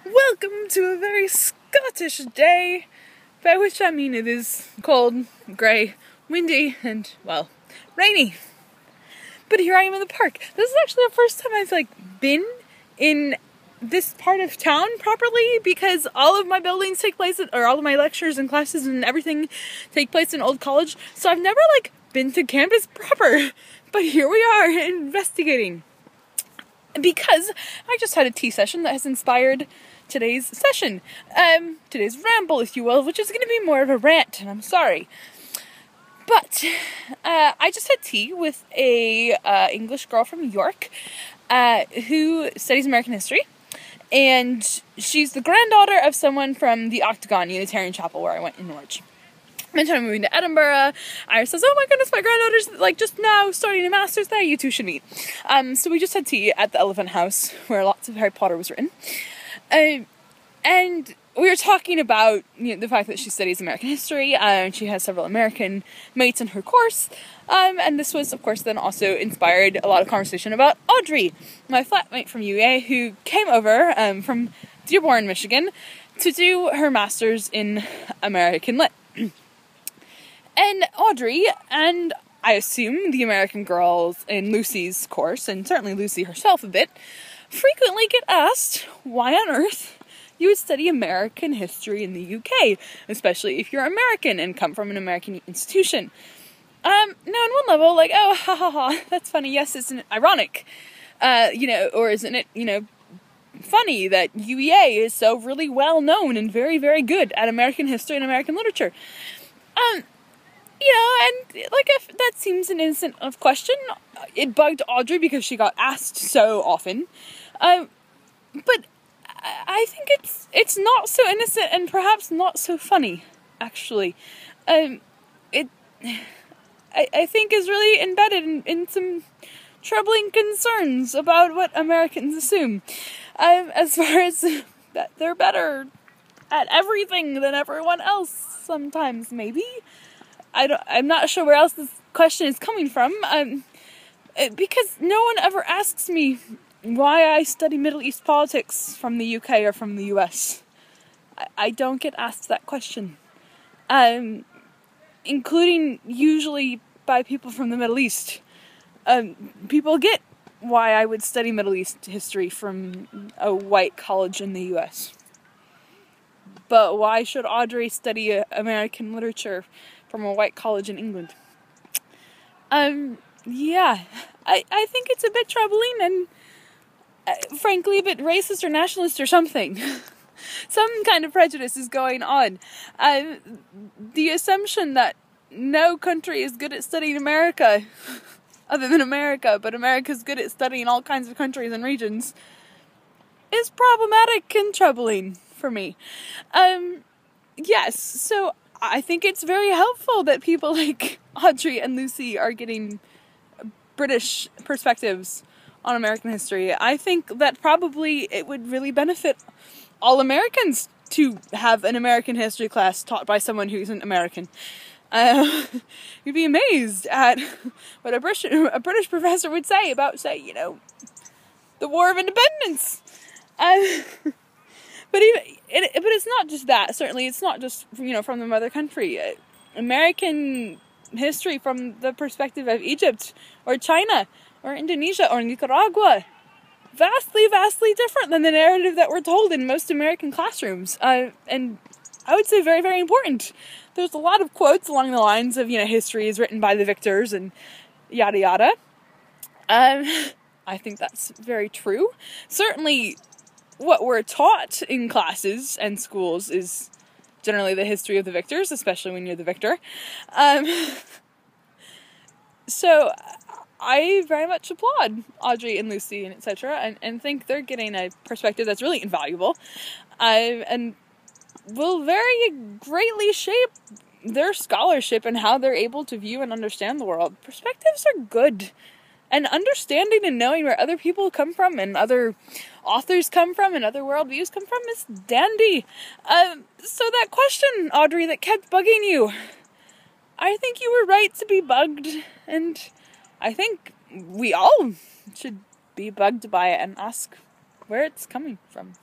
Welcome to a very Scottish day, by which I mean it is cold, grey, windy, and, well, rainy. But here I am in the park. This is actually the first time I've, been in this part of town properly, because all of my buildings take place, or all of my lectures and classes and everything take place in Old College, so I've never, been to campus proper. But here we are, investigating. Because I just had a tea session that has inspired today's session. Today's ramble, if you will, which is going to be more of a rant, and I'm sorry. But I just had tea with a English girl from York who studies American history, and she's the granddaughter of someone from the Octagon Unitarian Chapel where I went in Norwich. Mentioned I'm moving to Edinburgh. Iris says, "Oh my goodness, my granddaughter's just now starting a master's there. You two should meet." So we just had tea at the Elephant House where lots of Harry Potter was written. And we were talking about the fact that she studies American history, and she has several American mates in her course. And this was, of course, then also inspired a lot of conversation about Audrey, my flatmate from UEA, who came over from Dearborn, Michigan, to do her master's in American Lit. And Audrey, and I assume the American girls in Lucy's course, and certainly Lucy herself a bit, frequently get asked why on earth you would study American history in the UK, especially if you're American and come from an American institution. Now on one level, oh, ha ha ha, that's funny, yes, isn't it ironic? Or isn't it, funny that UEA is so really well known and very, very good at American history and American literature? If that seems an innocent enough question, it bugged Audrey because she got asked so often. But I think it's not so innocent and perhaps not so funny, actually. I think is really embedded in some troubling concerns about what Americans assume. As far as that they're better at everything than everyone else sometimes, maybe. I'm not sure where else this question is coming from, because no one ever asks me why I study Middle East politics from the UK or from the US. I don't get asked that question, including usually by people from the Middle East. People get why I would study Middle East history from a white college in the US. But why should Audrey study American literature from a white college in England? I think it's a bit troubling and, frankly, a bit racist or nationalist or something. Some kind of prejudice is going on. The assumption that no country is good at studying America, other than America, but America's good at studying all kinds of countries and regions, is problematic and troubling for me. Yes, so I think it's very helpful that people like Audrey and Lucy are getting British perspectives on American history. I think that probably it would really benefit all Americans to have an American history class taught by someone who isn't American. You'd be amazed at what a British professor would say about, the War of Independence. But it's not just that. Certainly, it's not just from the mother country. American history from the perspective of Egypt or China or Indonesia or Nicaragua, vastly, vastly different than the narrative that we're told in most American classrooms. And I would say very, very important. There's a lot of quotes along the lines of history is written by the victors and yada yada. I think that's very true. Certainly, what we're taught in classes and schools is generally the history of the victors, especially when you're the victor. So I very much applaud Audrey and Lucy and etc. and think they're getting a perspective that's really invaluable, and will very greatly shape their scholarship and how they're able to view and understand the world. Perspectives are good. And understanding and knowing where other people come from and other authors come from and other worldviews come from is dandy. So that question, Audrey, that kept bugging you, I think you were right to be bugged, and I think we all should be bugged by it and ask where it's coming from.